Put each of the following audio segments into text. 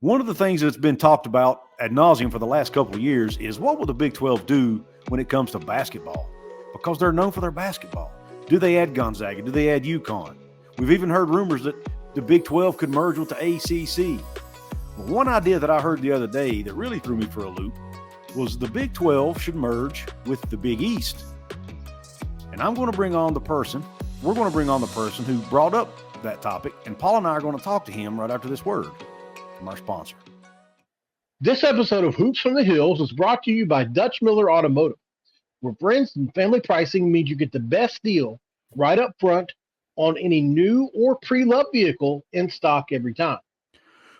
One of the things that's been talked about ad nauseum for the last couple of years is what will the Big 12 do when it comes to basketball? Because they're known for their basketball. Do they add Gonzaga? Do they add UConn? We've even heard rumors that the Big 12 could merge with the ACC. But one idea that I heard the other day that really threw me for a loop was the Big 12 should merge with the Big East. And we're going to bring on the person who brought up that topic, and Paul and I are going to talk to him right after this word from our sponsor. This episode of Hoops from the Hills is brought to you by Dutch Miller Automotive, where friends and family pricing means you get the best deal right up front on any new or pre-loved vehicle in stock every time.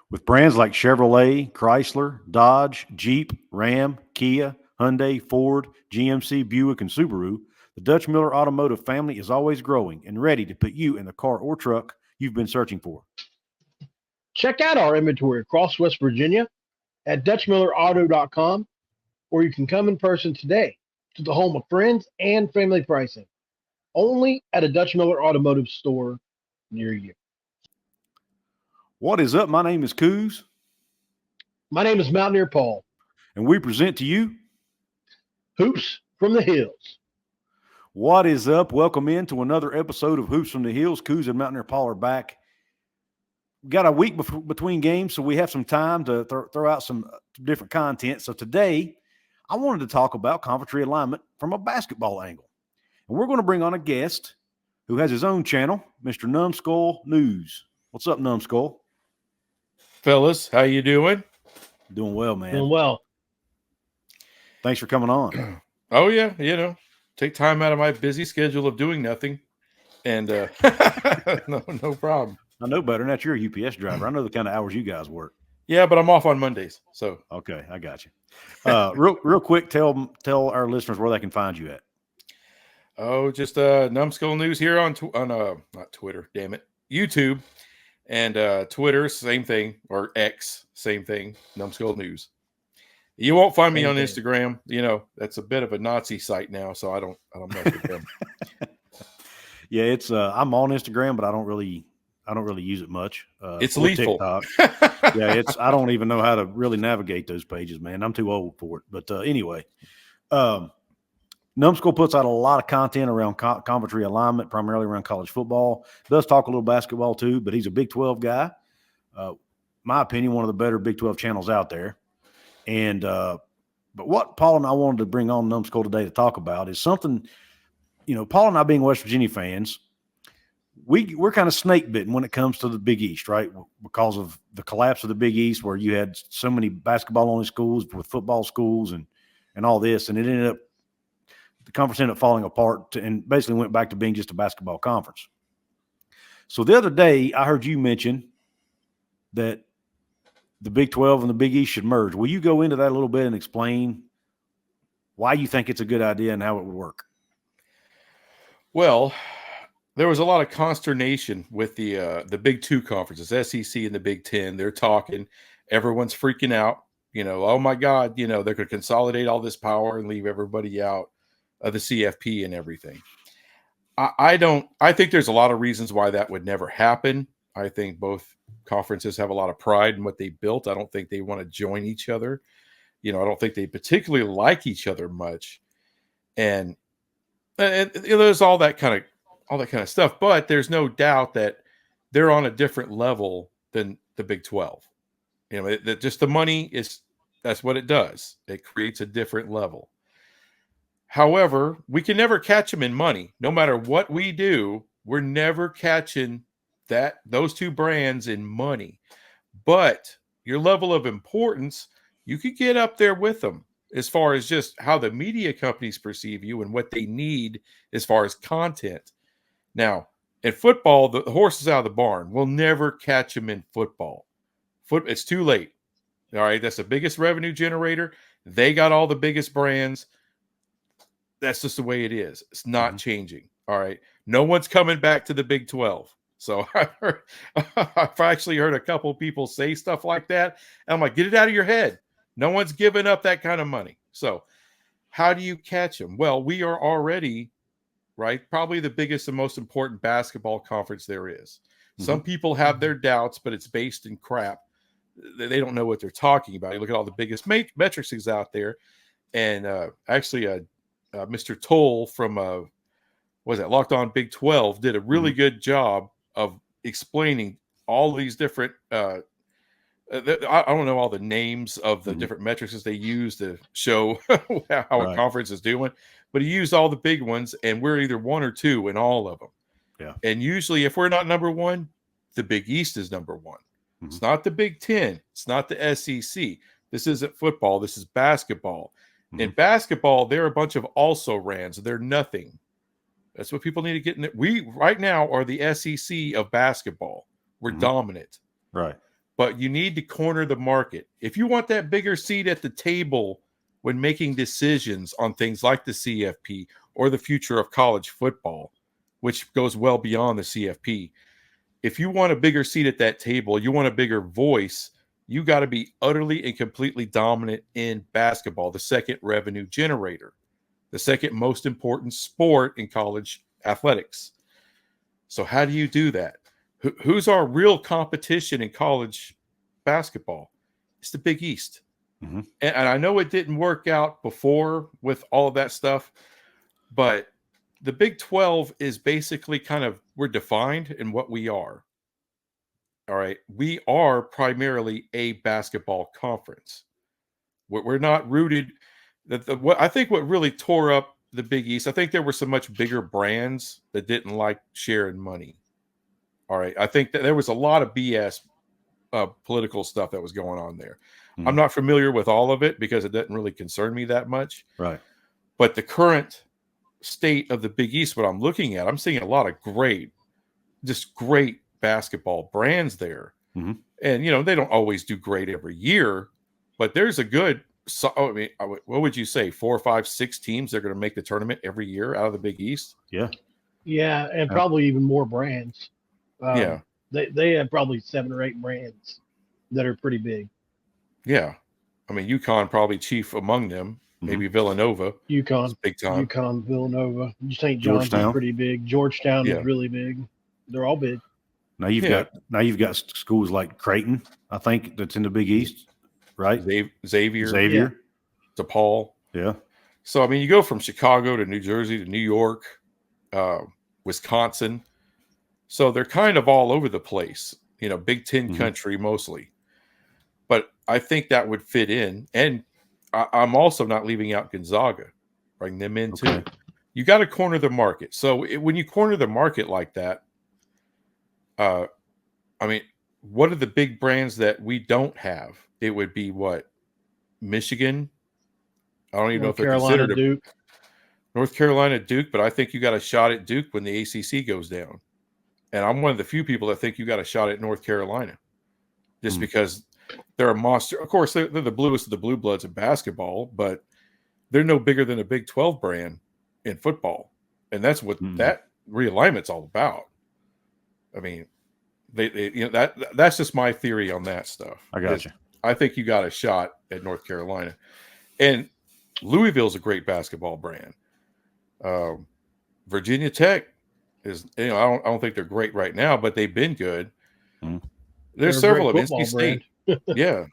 With brands like Chevrolet, Chrysler, Dodge, Jeep, Ram, Kia, Hyundai, Ford, GMC, Buick, and Subaru, the Dutch Miller Automotive family is always growing and ready to put you in the car or truck you've been searching for. Check out our inventory across West Virginia at DutchMillerAuto.com, or you can come in person today to the home of friends and family pricing, only at a Dutch Miller Automotive store near you. What is up? My name is Couz. My name is Mountaineer Paul. And we present to you Hoops from the Hills. What is up? Welcome into another episode of Hoops from the Hills. Couz and Mountaineer Paul are back. We got a week between games, so we have some time to throw out some different content. So today, I wanted to talk about conference realignment from a basketball angle. And we're going to bring on a guest who has his own channel, Mr. Numbskull News. What's up, Numbskull? Fellas, how you doing? Doing well, man. Doing well. Thanks for coming on. Oh, yeah, take time out of my busy schedule of doing nothing. And no problem. I know better than that. You're a UPS driver. I know the kind of hours you guys work. Yeah, but I'm off on Mondays. So okay, I got you. Real quick, tell our listeners where they can find you at. Oh, just Numbskull News here on not Twitter, damn it, YouTube, and Twitter, same thing, or X, same thing, Numbskull News. You won't find me on Instagram. That's a bit of a Nazi site now, so I don't mess with them. Yeah, it's I'm on Instagram, but I don't really use it much. It's lethal. Yeah, I don't even know how to really navigate those pages, man. I'm too old for it. But anyway, Numbskull puts out a lot of content around conference realignment, primarily around college football. Does talk a little basketball too, but he's a Big 12 guy. My opinion, one of the better Big 12 channels out there. And but what Paul and I wanted to bring on Numbskull today to talk about is something, Paul and I being West Virginia fans, we're kind of snake bitten when it comes to the Big East, right? Because of the collapse of the Big East, where you had so many basketball only schools with football schools and all this, and the conference ended up falling apart and basically went back to being just a basketball conference. So the other day, I heard you mention that the Big 12 and the Big East should merge. Will you go into that a little bit and explain why you think it's a good idea and how it would work? Well, there was a lot of consternation with the Big Two conferences, SEC and the Big Ten. They're talking. Everyone's freaking out. Oh, my God, they're going to consolidate all this power and leave everybody out of the CFP and everything. I think there's a lot of reasons why that would never happen. I think both conferences have a lot of pride in what they built. I don't think they want to join each other. I don't think they particularly like each other much. And there's all that kind of stuff. But there's no doubt that they're on a different level than the Big 12. Just the money that's what it does. It creates a different level. However, we can never catch them in money. No matter what we do, we're never catching those two brands in money. But your level of importance, you could get up there with them as far as just how the media companies perceive you and what they need as far as content. Now, in football, the horse is out of the barn. We'll never catch them in football. It's too late. All right, that's the biggest revenue generator. They got all the biggest brands. That's just the way it is. It's not changing. All right. No one's coming back to the Big 12. So I've actually heard a couple of people say stuff like that. And I'm like, get it out of your head. No one's giving up that kind of money. So how do you catch them? Well, we are already, right, probably the biggest and most important basketball conference there is. Some people have their doubts, but it's based in crap. they don't know what they're talking about. You look at all the biggest metrics out there, and actually, Mr. Toll from was it Locked On Big 12 did a really good job of explaining all these different. I don't know all the names of the different metrics as they use to show how a conference is doing, but he used all the big ones, and we're either 1 or 2 in all of them. Yeah. And usually, if we're not number 1, the Big East is number 1. It's not the Big 10. It's not the SEC. This isn't football. This is basketball. In basketball, they're a bunch of also-rans. They're nothing. That's what people need to get in. We right now are the SEC of basketball. We're dominant. Right. But you need to corner the market. If you want that bigger seat at the table when making decisions on things like the CFP or the future of college football, which goes well beyond the CFP, if you want a bigger seat at that table, you want a bigger voice, you got to be utterly and completely dominant in basketball, the second revenue generator, the second most important sport in college athletics. So how do you do that? Who's our real competition in college basketball? It's the Big East. And I know it didn't work out before with all of that stuff, but the Big 12 is basically we're defined in what we are. All right. We are primarily a basketball conference. We're not rooted. I think what really tore up the Big East, I think there were some much bigger brands that didn't like sharing money. All right. I think that there was a lot of BS political stuff that was going on there. I'm not familiar with all of it because it doesn't really concern me that much. Right. But the current state of the Big East, what I'm looking at, I'm seeing a lot of great basketball brands there. And, they don't always do great every year, but there's a good, what would you say, 4, 5, 6 teams that are going to make the tournament every year out of the Big East? Yeah. Yeah. And probably even more brands. They have probably 7 or 8 brands that are pretty big. Yeah. I mean, UConn probably chief among them. Maybe Villanova. UConn. Big time. UConn, Villanova. St. John's is pretty big. Georgetown is really big. They're all big. Now you've got schools like Creighton, I think, that's in the Big East, right? Xavier. DePaul. Yeah. So, I mean, you go from Chicago to New Jersey to New York, Wisconsin. So they're kind of all over the place, Big Ten country mostly. But I think that would fit in. And I'm also not leaving out Gonzaga. Bring them in too. You got to corner the market. So when you corner the market like that, I mean, what are the big brands that we don't have? It would be what? Michigan? I don't even know if they're considered Duke. North Carolina, Duke, but I think you got a shot at Duke when the ACC goes down. And I'm one of the few people that think you got a shot at North Carolina just because they're a monster. Of course, they're the bluest of the blue bloods in basketball, but they're no bigger than a Big 12 brand in football. And that's what that realignment's all about. I mean, that's just my theory on that stuff. I got you. I think you got a shot at North Carolina. And Louisville's a great basketball brand. Virginia Tech is, I don't think they're great right now, but they've been good. There's several of them. NC State. Yeah.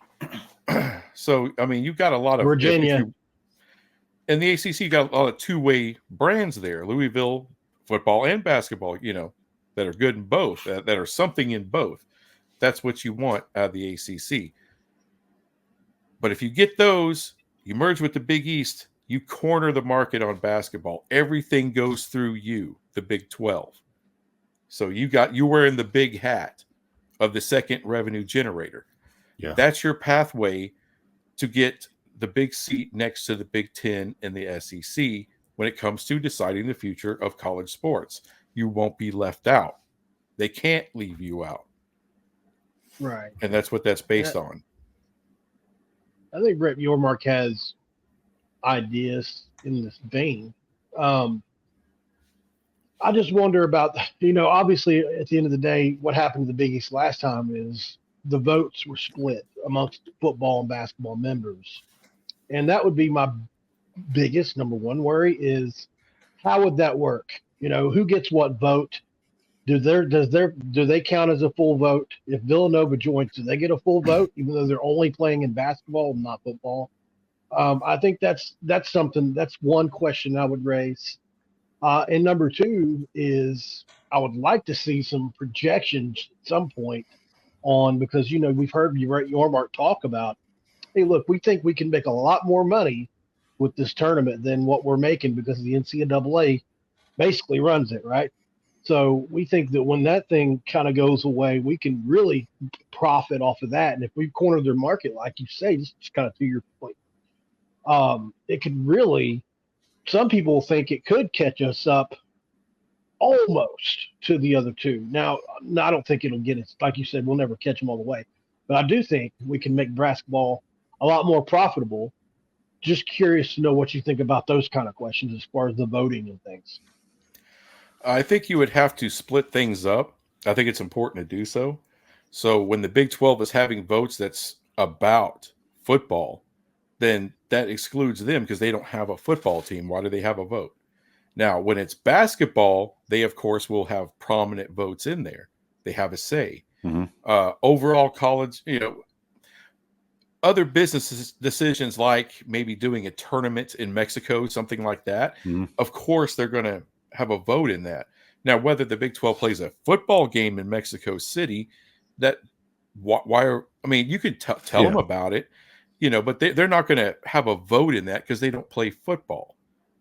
So, I mean, you've got a lot of Virginia. And the ACC got a lot of two-way brands there. Louisville football and basketball, that are good in both, that are something in both. That's what you want out of the ACC. But if you get those, you merge with the Big East, you corner the market on basketball. Everything goes through you, the Big 12. So you're wearing the big hat of the second revenue generator. Yeah. That's your pathway to get the big seat next to the Big 10 and the SEC when it comes to deciding the future of college sports. You won't be left out. They can't leave you out. Right. And that's what that's based on. I think Brett Yormark has ideas in this vein. I just wonder about, obviously at the end of the day, what happened to the Big East last time is the votes were split amongst football and basketball members. And that would be my biggest number one worry is how would that work? Who gets what vote? Do they count as a full vote? If Villanova joins, do they get a full vote, even though they're only playing in basketball and not football? I think that's something. That's one question I would raise. And number two is I would like to see some projections at some point on, because we've heard you right Yormark talk about, hey, look, we think we can make a lot more money with this tournament than what we're making because the NCAA basically runs it, right? So we think that when that thing kind of goes away, we can really profit off of that. And if we corner their market, like you say, just kind of to your point, it could really, some people think it could catch us up almost to the other two. Now, I don't think it'll get it. Like you said, we'll never catch them all the way. But I do think we can make basketball a lot more profitable. Just curious to know what you think about those kind of questions as far as the voting and things. I think you would have to split things up. I think it's important to do so. So when the Big 12 is having votes that's about football, then that excludes them because they don't have a football team. Why do they have a vote? Now, when it's basketball, they, of course, will have prominent votes in there. They have a say. Overall college, other business decisions like maybe doing a tournament in Mexico, something like that, of course, they're going to have a vote in that. Now, whether the Big 12 plays a football game in Mexico City, you could tell them about it, but they're not going to have a vote in that because they don't play football.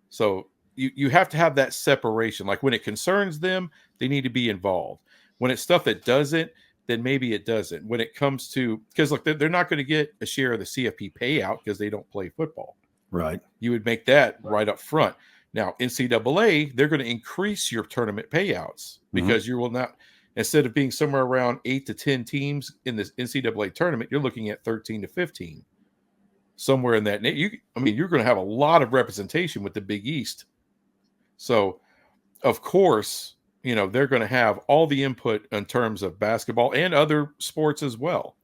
So you have to have that separation. Like when it concerns them, they need to be involved. When it's stuff that doesn't, then maybe it doesn't. When it comes to, because look, they're not going to get a share of the CFP payout because they don't play football. Right. You would make that right up front. Now, NCAA, they're going to increase your tournament payouts because you will not, instead of being somewhere around 8 to 10 teams in this NCAA tournament, you're looking at 13 to 15, somewhere in that. You're going to have a lot of representation with the Big East. So, of course, they're going to have all the input in terms of basketball and other sports as well.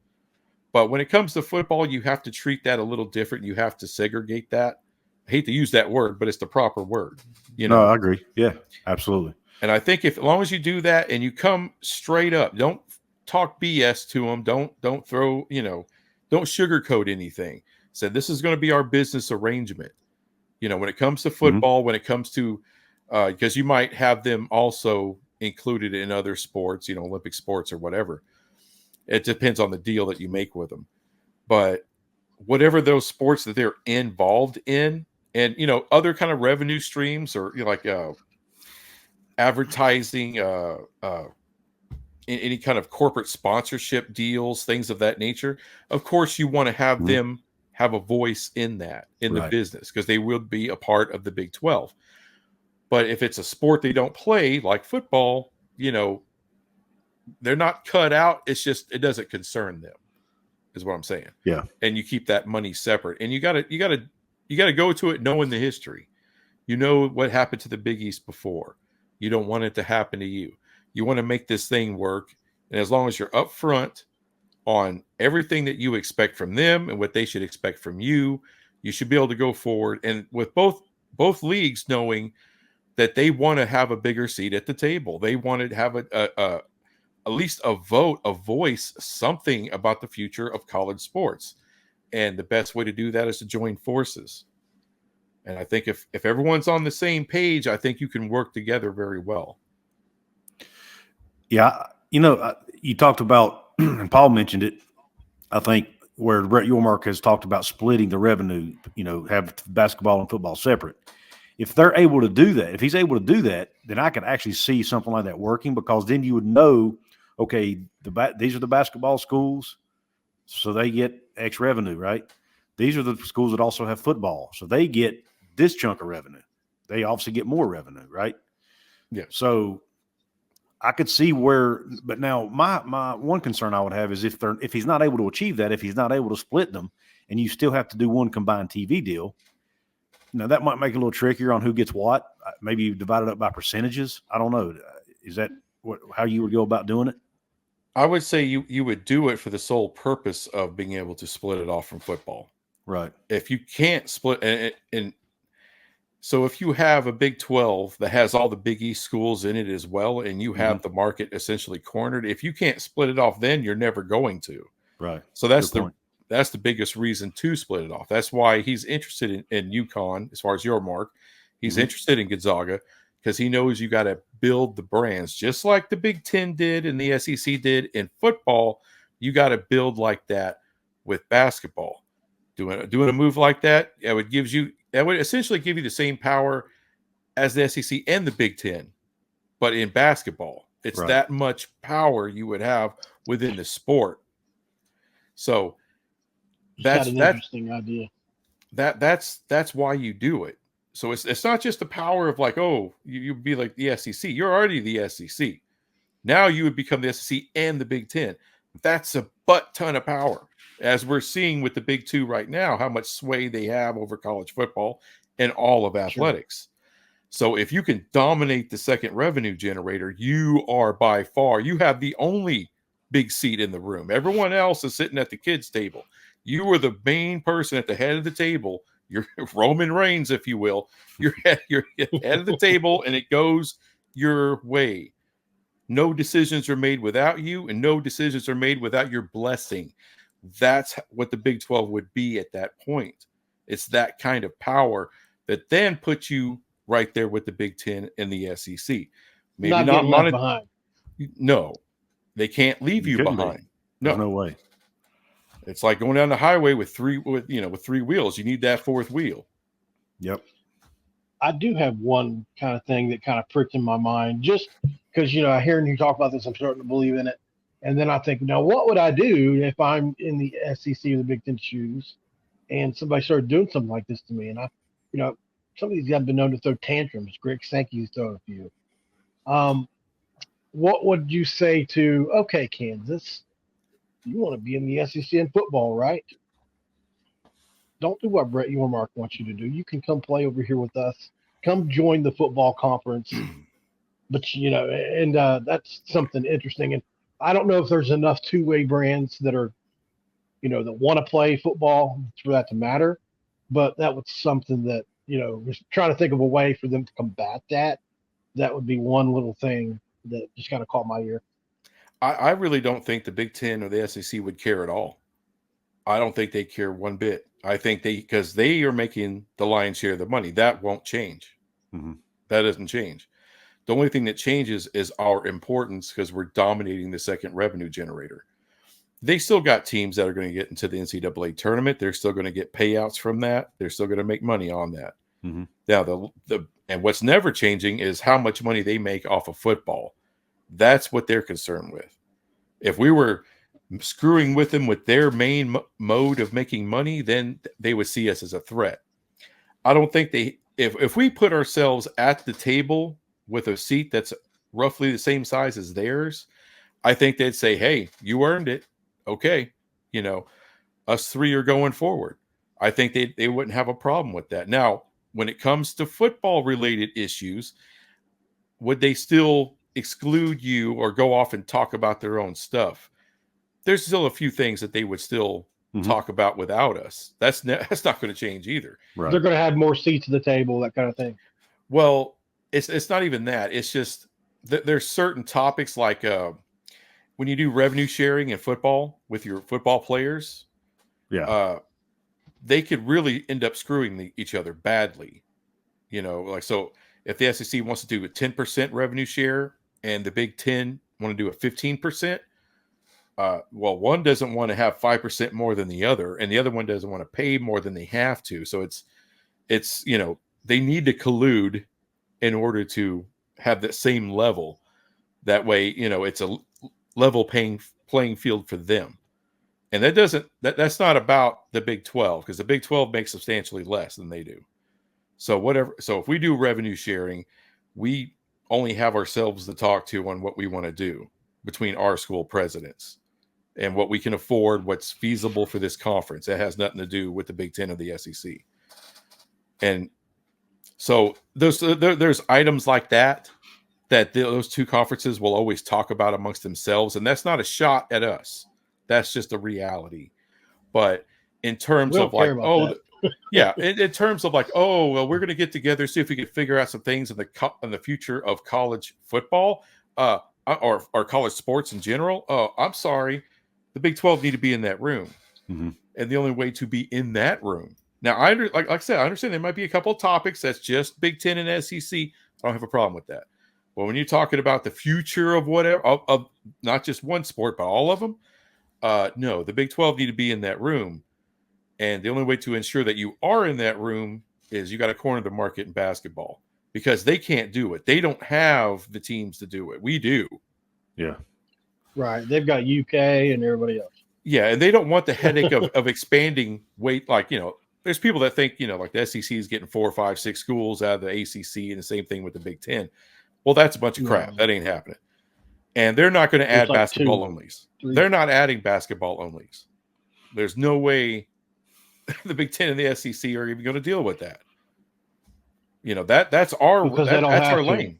But when it comes to football, you have to treat that a little different. You have to segregate that. I hate to use that word, but it's the proper word. No, I agree. Yeah, absolutely. And I think as long as you do that and you come straight up, don't talk BS to them. Don't throw, don't sugarcoat anything. Say, this is going to be our business arrangement. When it comes to football, when it comes to, because you might have them also included in other sports, Olympic sports or whatever. It depends on the deal that you make with them. But whatever those sports that they're involved in, and other kind of revenue streams or like advertising, any kind of corporate sponsorship deals, things of that nature. Of course, you want to have them have a voice in that, in the business, because they will be a part of the Big 12. But if it's a sport they don't play, like football, they're not cut out. It's just, it doesn't concern them, is what I'm saying. Yeah. And you keep that money separate. And you gotta go to it knowing the history. You know what happened to the Big East before. You don't want it to happen to you. You want to make this thing work. And as long as you're upfront on everything that you expect from them and what they should expect from you, you should be able to go forward. And with both leagues knowing that they want to have a bigger seat at the table. They want to have at least a vote, a voice, something about the future of college sports. And the best way to do that is to join forces. And I think if everyone's on the same page, I think you can work together very well. Yeah. You talked about, and Paul mentioned it, I think, where Brett Yormark has talked about splitting the revenue, have basketball and football separate. If they're able to do that, if he's able to do that, then I could actually see something like that working, because then you would know, okay, these are the basketball schools, so they get X revenue, right? These are the schools that also have football, so they get this chunk of revenue. They obviously get more revenue, right? Yeah. So I could see where, but now my one concern I would have is if he's not able to achieve that, if he's not able to split them, and you still have to do one combined TV deal. Now, that might make it a little trickier on who gets what. Maybe you divide it up by percentages. I don't know. Is that how you would go about doing it? I would say you would do it for the sole purpose of being able to split it off from football. Right. If you can't split, and So if you have a Big 12 that has all the Big East schools in it as well, and you have the market essentially cornered, if you can't split it off, then you're never going to. Right. So that's the biggest reason to split it off. That's why he's interested in UConn, as far as your mark. He's interested in Gonzaga because he knows you got to build the brands, just like the Big Ten did and the SEC did in football. You got to build like that with basketball. Doing a move like that, that would essentially give you the same power as the SEC and the Big Ten, but in basketball, it's that much power you would have within the sport. So that's an interesting idea. That's why you do it. So it's not just the power of like, oh, you'd be like the SEC. You're already the SEC. Now you would become the SEC and the Big Ten. That's a butt ton of power. As we're seeing with the Big Two right now, how much sway they have over college football and all of athletics. So if you can dominate the second revenue generator, you are by far, you have the only big seat in the room. Everyone else is sitting at the kids' table. You are the main person at the head of the table. You're Roman Reigns, if you will. You're head of the table, and it goes your way. No decisions are made without you, and no decisions are made without your blessing. That's what the Big 12 would be at that point. It's that kind of power that then puts you right there with the Big Ten and the SEC. Maybe not left behind. No, they can't leave you behind. There's no way. It's like going down the highway with three wheels. You need that fourth wheel. Yep. I do have one kind of thing that kind of pricked in my mind, just because I hear you talk about this, I'm starting to believe in it. And then I think, now what would I do if I'm in the SEC or the Big Ten shoes and somebody started doing something like this to me? And some of these guys have been known to throw tantrums. Greg Sankey's thrown a few. What would you say to, okay, Kansas, you want to be in the SEC in football, right? Don't do what Brett Yormark wants you to do. You can come play over here with us. Come join the football conference. But, that's something interesting. And I don't know if there's enough two-way brands that are, that want to play football for that to matter. But that was something that, was trying to think of a way for them to combat that. That would be one little thing that just kind of caught my ear. I really don't think the Big Ten or the SEC would care at all. I don't think they care one bit. I think because they are making the lion's share of the money. That won't change. That doesn't change. The only thing that changes is our importance because we're dominating the second revenue generator. They still got teams that are going to get into the NCAA tournament. They're still going to get payouts from that. They're still going to make money on that. Now, and what's never changing is how much money they make off of football. That's what they're concerned with. If we were screwing with them with their main mode of making money, then they would see us as a threat. I don't think if we put ourselves at the table with a seat that's roughly the same size as theirs, I think they'd say, hey, you earned it. Okay. Us three are going forward. I think they wouldn't have a problem with that. Now, when it comes to football related issues, would they still exclude you or go off and talk about their own stuff? There's still a few things that they would still talk about without us. That's not going to change either. Right. They're going to have more seats at the table, that kind of thing. Well, it's not even that. It's just there's certain topics like when you do revenue sharing in football with your football players, they could really end up screwing each other badly. So if the SEC wants to do a 10% revenue share and the Big Ten want to do a 15%, one doesn't want to have 5% more than the other, and the other one doesn't want to pay more than they have to. So it's they need to collude in order to have that same level. That way, it's a level playing field for them. And that's not about the Big 12, because the Big 12 makes substantially less than they do. So if we do revenue sharing, we only have ourselves to talk to on what we want to do between our school presidents and what we can afford, what's feasible for this conference. That has nothing to do with the Big Ten or the SEC. And so there's items like that those two conferences will always talk about amongst themselves. And that's not a shot at us. That's just a reality. But in terms of like, Yeah, in terms of like, oh, well, we're going to get together, see if we can figure out some things in the future of college football, or college sports in general. Oh, I'm sorry, the Big 12 need to be in that room, Mm-hmm. and the only way to be in that room. Now, like I said, I understand there might be a couple of topics that's just Big 10 and SEC. I don't have a problem with that. But when you're talking about the future of whatever, of not just one sport, but all of them, no, the Big 12 need to be in that room. And the only way to ensure that you are in that room is you got to corner the market in basketball, because they can't do it. They don't have the teams to do it. We do. Yeah. Right. They've got UK and everybody else. Yeah, and they don't want the headache of expanding weight. Like, there's people that think, like the SEC is getting 4, 5, 6 schools out of the ACC, and the same thing with the Big 10. Well, that's a bunch of crap. That ain't happening. And they're not going to add like basketball onlys. They're not adding basketball onlys. There's no way the Big 10 and the SEC are even going to deal with that. That's our lane.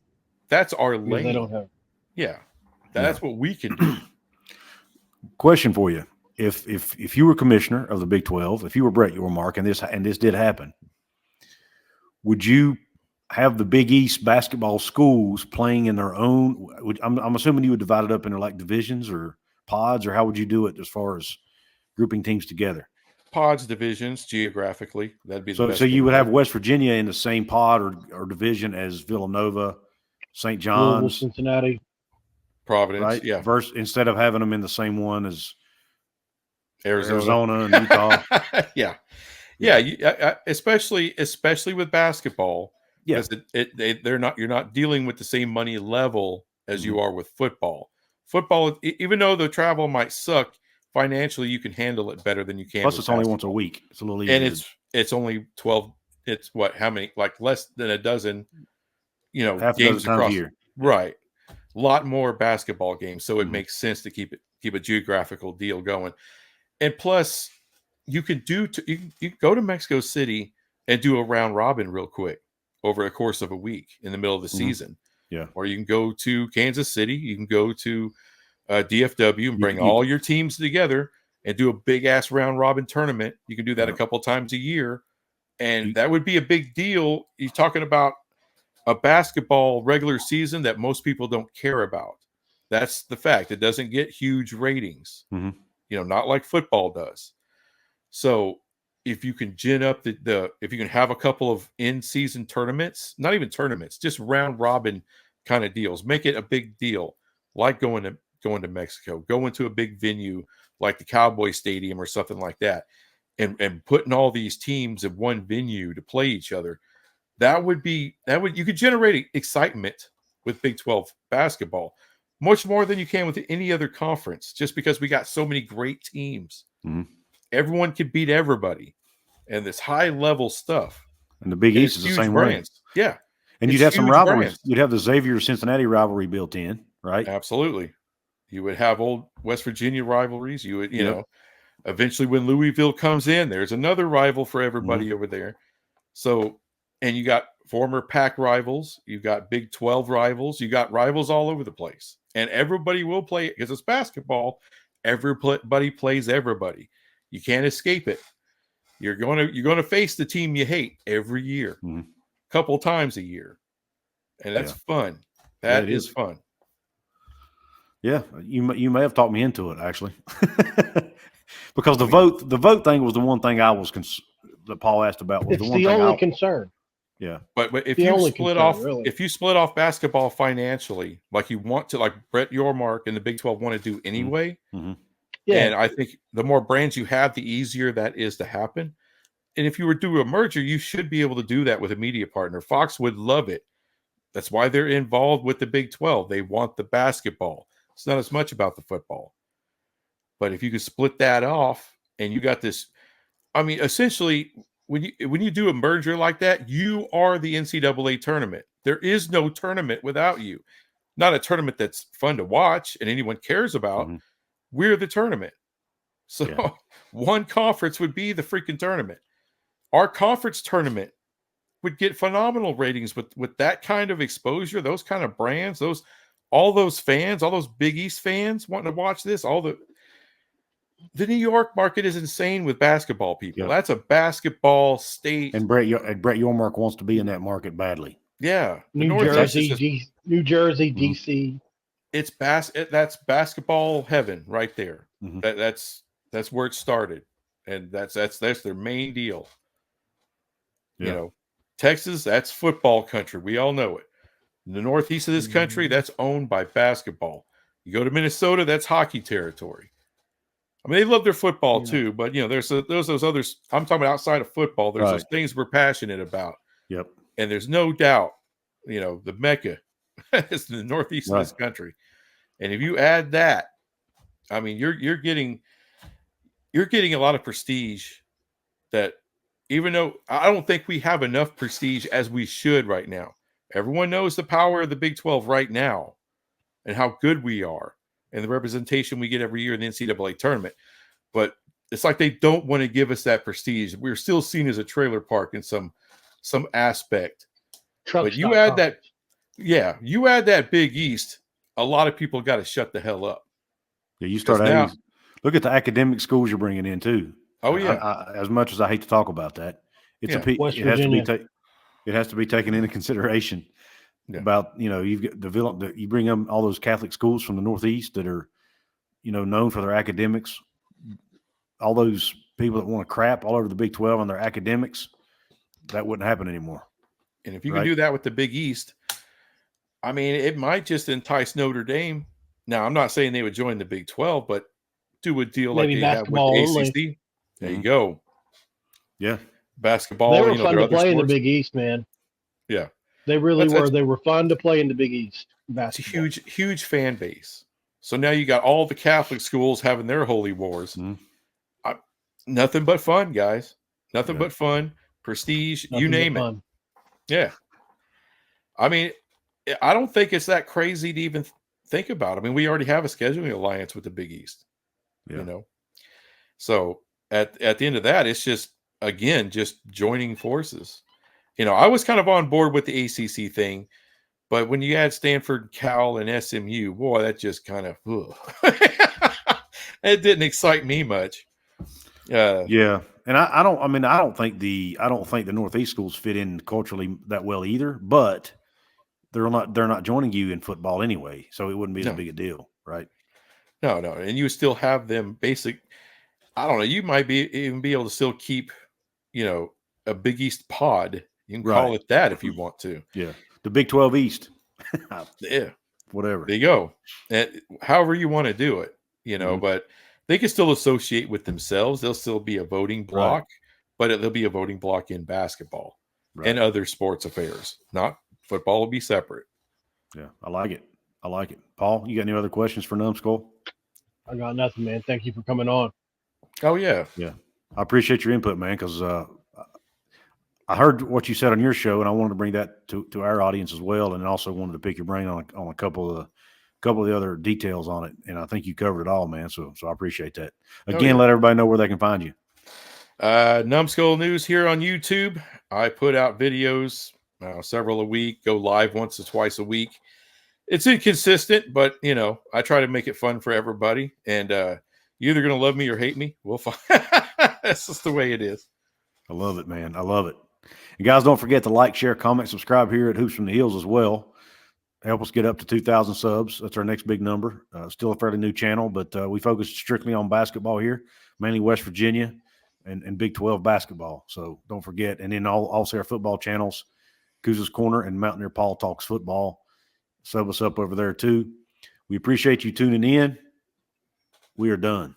That's our lane. They don't have. Yeah. That's what we can do. Question for you. If you were commissioner of the Big 12, if you were Brett Yormark, and this did happen, would you have the Big East basketball schools playing in their own? I'm assuming you would divide it up into like divisions or pods, or how would you do it as far as grouping teams together? Pods, divisions, geographically. That'd be the best. So you would have West Virginia in the same pod or division as Villanova, St. John's, Cincinnati, Providence, right? Yeah. Instead of having them in the same one as Arizona and Utah. Yeah. Especially with basketball, because you're not dealing with the same money level as you are with football. Football, even though the travel might suck, financially you can handle it better than you can. Plus, it's only once a week. It's a little easier. And it's only 12. It's what? How many? Like less than a dozen. Half games across. Here. Right. A lot more basketball games, so it makes sense to keep a geographical deal going. And plus, you could you can go to Mexico City and do a round robin real quick over the course of a week in the middle of the season. Yeah. Or you can go to Kansas City. You can go to DFW and bring all your teams together and do a big ass round robin tournament. You can do that a couple times a year, and that would be a big deal. You're talking about a basketball regular season that most people don't care about. That's the fact. It doesn't get huge ratings, not like football does. So if you can gin up if you can have a couple of in-season tournaments, not even tournaments, just round robin kind of deals, make it a big deal, like going to Mexico, going to a big venue like the Cowboy Stadium or something like that, and putting all these teams in one venue to play each other. You could generate excitement with Big 12 basketball much more than you can with any other conference, just because we got so many great teams. Everyone can beat everybody, and this high level stuff. And the Big East is the same way. Yeah. And you'd have some rivalries. You'd have the Xavier-Cincinnati rivalry built in, right? Absolutely. You would have old West Virginia rivalries. You would, eventually when Louisville comes in, there's another rival for everybody over there. So, and you got former Pac rivals. You got Big 12 rivals. You got rivals all over the place. And everybody will play it because it's basketball. Everybody plays everybody. You can't escape it. You're going to face the team you hate every year, couple times a year, and that's fun. That is fun. Yeah, you may have talked me into it actually, because the vote thing was the one thing I was that Paul asked about. Was it's the one the thing only concern. Yeah, but if you split off basketball financially, like you want to, like Brett Yormark and the Big 12 want to do anyway. Yeah. And I think the more brands you have, the easier that is to happen. And if you were to do a merger, you should be able to do that with a media partner. Fox would love it. That's why they're involved with the Big 12. They want the basketball. It's not as much about the football. But if you could split that off and you got this, I mean, essentially, when you do a merger like that, you are the NCAA tournament. There is no tournament without you. Not a tournament that's fun to watch and anyone cares about. We're the tournament. So one conference would be the freaking tournament. Our conference tournament would get phenomenal ratings with that kind of exposure, those kind of brands, all those fans, all those Big East fans wanting to watch this, The New York market is insane with basketball people. Yep. That's a basketball state. And Brett Yormark wants to be in that market badly. Yeah. The New Northeast is Jersey, just, New Jersey, Mhm. DC. it's that's basketball heaven right there. Mhm. That's where it started. And that's their main deal. Yeah. You know, Texas, that's football country. We all know it. In the northeast of this country, that's owned by basketball. You go to Minnesota, that's hockey territory. I mean, they love their football too, but you know, there's those others. I'm talking about outside of football. There's those things we're passionate about. Yep. And there's no doubt, you know, the Mecca is the northeast of this country. And if you add that, I mean, you're getting a lot of prestige that, even though I don't think we have enough prestige as we should right now. Everyone knows the power of the Big 12 right now and how good we are and the representation we get every year in the NCAA tournament. But it's like they don't want to give us that prestige. We're still seen as a trailer park in some aspect. But you add that, you add that Big East, a lot of people got to shut the hell up. Yeah, you start now, look at the academic schools you're bringing in too. Oh yeah. As much as I hate to talk about that, it has to be taken into consideration. Yeah. About, you know, you've got you bring them all those Catholic schools from the Northeast that are, you know, known for their academics. All those people that want to crap all over the Big 12 on their academics, that wouldn't happen anymore. And if you can do that with the Big East, I mean, it might just entice Notre Dame. Now, I'm not saying they would join the Big 12, but do a deal like they have with the ACC. There you go. Yeah. Basketball. They were fun to play in the Big East, man. Yeah. They really were. They were fun to play in the Big East. Basketball. It's a huge fan base. So now you got all the Catholic schools having their holy wars. Mm-hmm. Nothing but fun, guys. Nothing but fun. Prestige, you name it. Yeah. I mean, I don't think it's that crazy to even think about. I mean, we already have a scheduling alliance with the Big East. Yeah. You know? So at the end of that, it's just, again, just joining forces. You know, I was kind of on board with the ACC thing, but when you add Stanford, Cal, and SMU, boy, that just kind of it didn't excite me much. Yeah, and I don't think the Northeast schools fit in culturally that well either. But they're not joining you in football anyway, so it wouldn't be as big a deal, right? No, and you still have them basic. I don't know. You might even be able to still keep, you know, a Big East pod. You can call it that if you want to. Yeah. The Big 12 East. Yeah. Whatever. There you go. And however you want to do it, you know, but they can still associate with themselves. They'll still be a voting block, but they'll be a voting block in basketball and other sports affairs. Not football will be separate. Yeah. I like it. Paul, you got any other questions for Numbskull? I got nothing, man. Thank you for coming on. Oh, yeah. Yeah. I appreciate your input, man, because I heard what you said on your show, and I wanted to bring that to our audience as well, and also wanted to pick your brain on a couple of the other details on it. And I think you covered it all, man. So I appreciate that. Again, let everybody know where they can find you. Numbskull News here on YouTube. I put out videos, several a week, go live once or twice a week. It's inconsistent, but you know, I try to make it fun for everybody. And you're either going to love me or hate me. We'll find. That's just the way it is. I love it, man. I love it. And guys, don't forget to like, share, comment, subscribe here at Hoops from the Hills as well. Help us get up to 2,000 subs. That's our next big number. Still a fairly new channel, but we focus strictly on basketball here, mainly West Virginia and Big 12 basketball. So don't forget. And then also our football channels, Couz's Corner and Mountaineer Paul Talks Football. Sub us up over there too. We appreciate you tuning in. We are done.